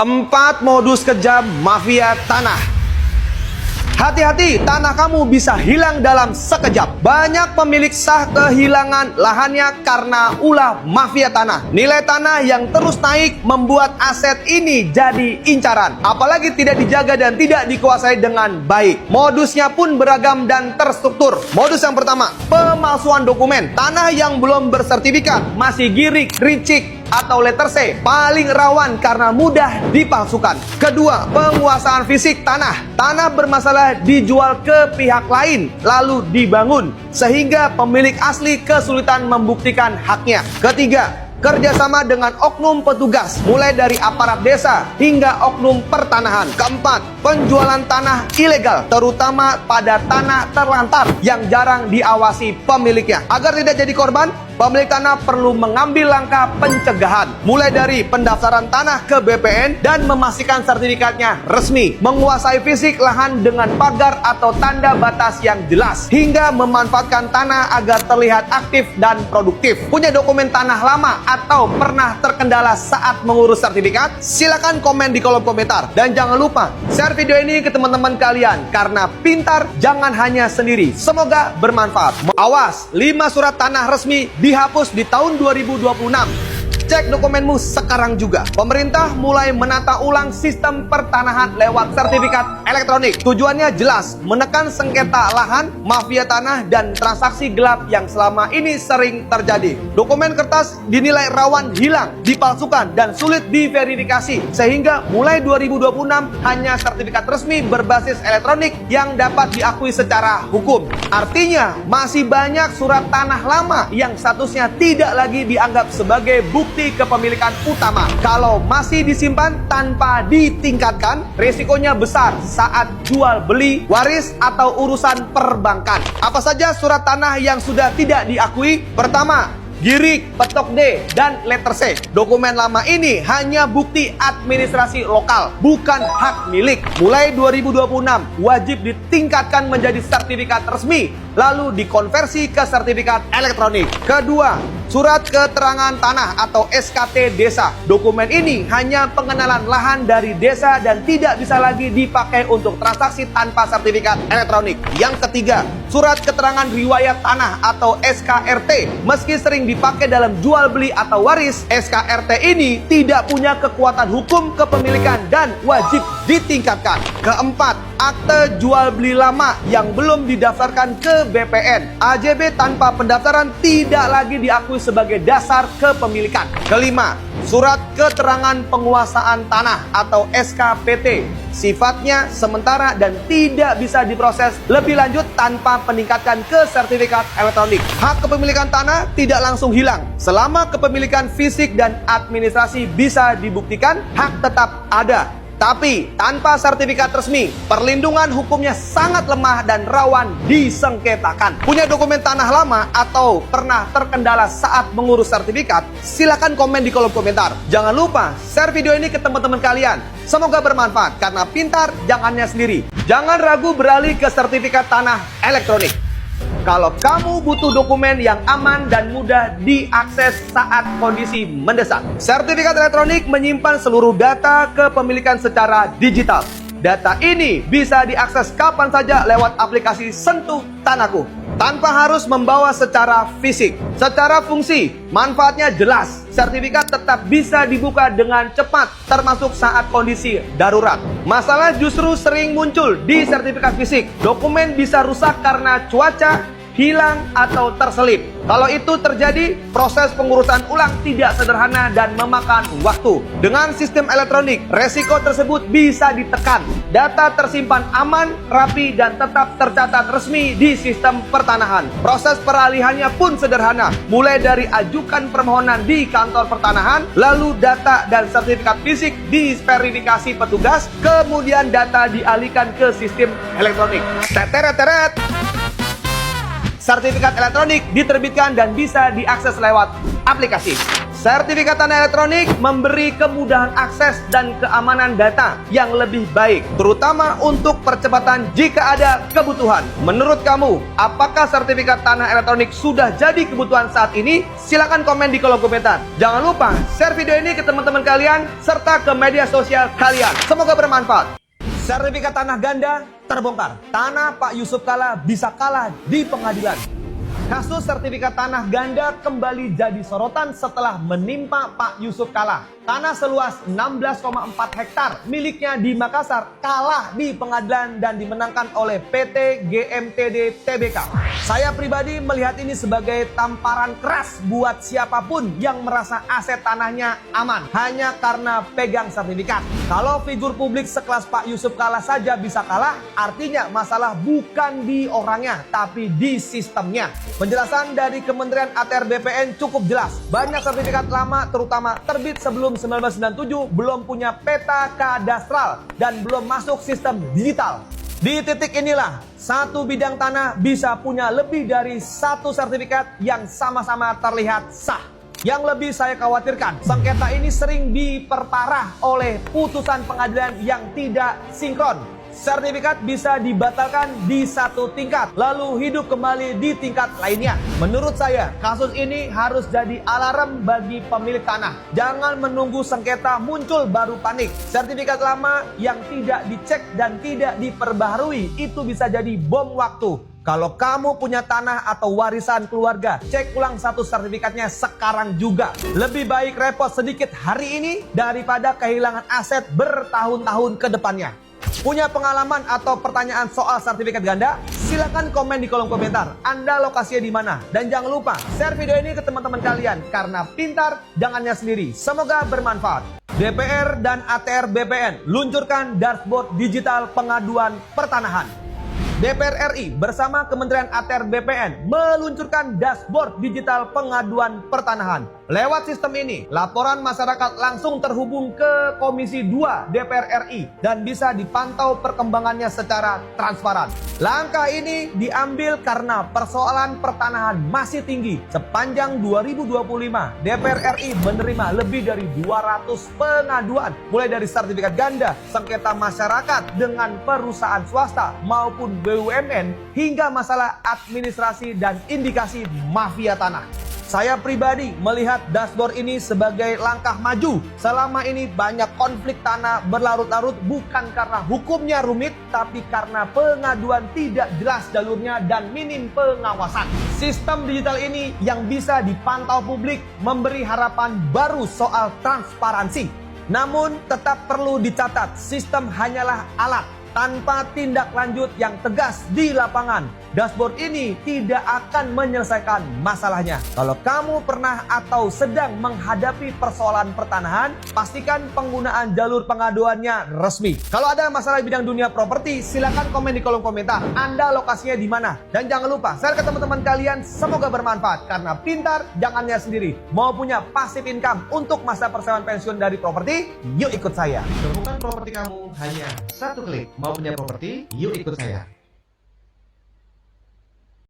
4 modus kejam mafia tanah. Hati-hati, tanah kamu bisa hilang dalam sekejap. Banyak pemilik sah kehilangan lahannya karena ulah mafia tanah. Nilai tanah yang terus naik membuat aset ini jadi incaran. Apalagi tidak dijaga dan tidak dikuasai dengan baik. Modusnya pun beragam dan terstruktur. Modus yang pertama, pemalsuan dokumen. Tanah yang belum bersertifikat, masih girik, ricik, atau letter C, paling rawan karena mudah dipalsukan. Kedua, penguasaan fisik tanah. Tanah bermasalah dijual ke pihak lain, lalu dibangun, sehingga pemilik asli kesulitan membuktikan haknya. Ketiga, kerjasama dengan oknum petugas, mulai dari aparat desa hingga oknum pertanahan. Keempat, penjualan tanah ilegal, terutama pada tanah terlantar yang jarang diawasi pemiliknya. Agar tidak jadi korban, pemilik tanah perlu mengambil langkah pencegahan, mulai dari pendaftaran tanah ke BPN dan memastikan sertifikatnya resmi, menguasai fisik lahan dengan pagar atau tanda batas yang jelas, hingga memanfaatkan tanah agar terlihat aktif dan produktif. Punya dokumen tanah lama atau pernah terkendala saat mengurus sertifikat? Silakan komen di kolom komentar. Dan jangan lupa share video ini ke teman-teman kalian, karena pintar jangan hanya sendiri. Semoga bermanfaat. Awas, 5 surat tanah resmi dihapus di tahun 2026. Cek dokumenmu sekarang juga. Pemerintah mulai menata ulang sistem pertanahan lewat sertifikat elektronik. Tujuannya jelas, menekan sengketa lahan, mafia tanah, dan transaksi gelap yang selama ini sering terjadi. Dokumen kertas dinilai rawan hilang, dipalsukan, dan sulit diverifikasi. Sehingga mulai 2026 hanya sertifikat resmi berbasis elektronik yang dapat diakui secara hukum. Artinya, masih banyak surat tanah lama yang statusnya tidak lagi dianggap sebagai bukti kepemilikan utama. Kalau masih disimpan tanpa ditingkatkan, risikonya besar saat jual beli, waris, atau urusan perbankan. Apa saja surat tanah yang sudah tidak diakui? Pertama, girik, petok D, dan letter C. Dokumen lama ini hanya bukti administrasi lokal, bukan hak milik. Mulai 2026, wajib ditingkatkan menjadi sertifikat resmi, lalu dikonversi ke sertifikat elektronik. Kedua, surat keterangan tanah atau SKT desa. Dokumen ini hanya pengenalan lahan dari desa dan tidak bisa lagi dipakai untuk transaksi tanpa sertifikat elektronik. Yang ketiga, surat keterangan riwayat tanah atau SKRT. Meski sering dipakai dalam jual beli atau waris, SKRT ini tidak punya kekuatan hukum kepemilikan dan wajib ditingkatkan. Keempat, akte jual beli lama yang belum didaftarkan ke BPN. AJB tanpa pendaftaran tidak lagi diakui sebagai dasar kepemilikan. Kelima, surat keterangan penguasaan tanah atau SKPT. Sifatnya sementara dan tidak bisa diproses lebih lanjut tanpa peningkatan ke sertifikat elektronik. Hak kepemilikan tanah tidak langsung hilang. Selama kepemilikan fisik dan administrasi bisa dibuktikan, hak tetap ada. Tapi tanpa sertifikat resmi, perlindungan hukumnya sangat lemah dan rawan disengketakan. Punya dokumen tanah lama atau pernah terkendala saat mengurus sertifikat? Silakan komen di kolom komentar. Jangan lupa share video ini ke teman-teman kalian. Semoga bermanfaat, karena pintar jangannya sendiri. Jangan ragu beralih ke sertifikat tanah elektronik. Kalau kamu butuh dokumen yang aman dan mudah diakses saat kondisi mendesak. Sertifikat elektronik menyimpan seluruh data kepemilikan secara digital. Data ini bisa diakses kapan saja lewat aplikasi Sentuh Tanahku, tanpa harus membawa secara fisik. Secara fungsi, manfaatnya jelas. Sertifikat tetap bisa dibuka dengan cepat, termasuk saat kondisi darurat. Masalah justru sering muncul di sertifikat fisik. Dokumen bisa rusak karena cuaca, hilang, atau terselip. Kalau itu terjadi, proses pengurusan ulang tidak sederhana dan memakan waktu. Dengan sistem elektronik, resiko tersebut bisa ditekan. Data tersimpan aman, rapi, dan tetap tercatat resmi di sistem pertanahan. Proses peralihannya pun sederhana, mulai dari ajukan permohonan di kantor pertanahan, lalu data dan sertifikat fisik diverifikasi petugas, kemudian data dialihkan ke sistem elektronik. Teteret-teret. Sertifikat elektronik diterbitkan dan bisa diakses lewat aplikasi. Sertifikat tanah elektronik memberi kemudahan akses dan keamanan data yang lebih baik, terutama untuk percepatan jika ada kebutuhan. Menurut kamu, apakah sertifikat tanah elektronik sudah jadi kebutuhan saat ini? Silahkan komen di kolom komentar. Jangan lupa share video ini ke teman-teman kalian serta ke media sosial kalian. Semoga bermanfaat. Sertifikat tanah ganda terbongkar. Tanah Pak Yusuf Kalla bisa kalah di pengadilan. Kasus sertifikat tanah ganda kembali jadi sorotan setelah menimpa Pak Yusuf Kalla. Tanah seluas 16,4 hektar miliknya di Makassar kalah di pengadilan dan dimenangkan oleh PT GMTD Tbk. Saya pribadi melihat ini sebagai tamparan keras buat siapapun yang merasa aset tanahnya aman hanya karena pegang sertifikat. Kalau figur publik sekelas Pak Yusuf Kalla saja bisa kalah, artinya masalah bukan di orangnya tapi di sistemnya. Penjelasan dari Kementerian ATR BPN cukup jelas. Banyak sertifikat lama terutama terbit sebelum 1997 belum punya peta kadastral dan belum masuk sistem digital. Di titik inilah satu bidang tanah bisa punya lebih dari satu sertifikat yang sama-sama terlihat sah. Yang lebih saya khawatirkan, sengketa ini sering diperparah oleh putusan pengadilan yang tidak sinkron. Sertifikat bisa dibatalkan di satu tingkat, lalu hidup kembali di tingkat lainnya. Menurut saya, kasus ini harus jadi alarm bagi pemilik tanah. Jangan menunggu sengketa muncul baru panik. Sertifikat lama yang tidak dicek dan tidak diperbaharui, itu bisa jadi bom waktu. Kalau kamu punya tanah atau warisan keluarga, cek ulang satu sertifikatnya sekarang juga. Lebih baik repot sedikit hari ini daripada kehilangan aset bertahun-tahun ke depannya. Punya pengalaman atau pertanyaan soal sertifikat ganda? Silahkan komen di kolom komentar. Anda lokasinya di mana? Dan jangan lupa share video ini ke teman-teman kalian. Karena pintar, jangannya sendiri. Semoga bermanfaat. DPR dan ATR BPN luncurkan dashboard digital pengaduan pertanahan. DPR RI bersama Kementerian ATR BPN meluncurkan dashboard digital pengaduan pertanahan. Lewat sistem ini, laporan masyarakat langsung terhubung ke Komisi 2 DPR RI dan bisa dipantau perkembangannya secara transparan. Langkah ini diambil karena persoalan pertanahan masih tinggi. Sepanjang 2025, DPR RI menerima lebih dari 200 pengaduan, mulai dari sertifikat ganda, sengketa masyarakat dengan perusahaan swasta maupun BUMN, hingga masalah administrasi dan indikasi mafia tanah. Saya pribadi melihat dashboard ini sebagai langkah maju. Selama ini banyak konflik tanah berlarut-larut bukan karena hukumnya rumit, tapi karena pengaduan tidak jelas jalurnya dan minim pengawasan. Sistem digital ini yang bisa dipantau publik memberi harapan baru soal transparansi. Namun tetap perlu dicatat, sistem hanyalah alat. Tanpa tindak lanjut yang tegas di lapangan, dashboard ini tidak akan menyelesaikan masalahnya. Kalau kamu pernah atau sedang menghadapi persoalan pertanahan, pastikan penggunaan jalur pengaduannya resmi. Kalau ada masalah di bidang dunia properti, silakan komen di kolom komentar. Anda lokasinya di mana? Dan jangan lupa share ke teman-teman kalian. Semoga bermanfaat. Karena pintar, jangannya sendiri. Mau punya passive income untuk masa persiapan pensiun dari properti? Yuk ikut saya. Temukan properti kamu hanya satu klik. Mau punya properti? Yuk ikut saya.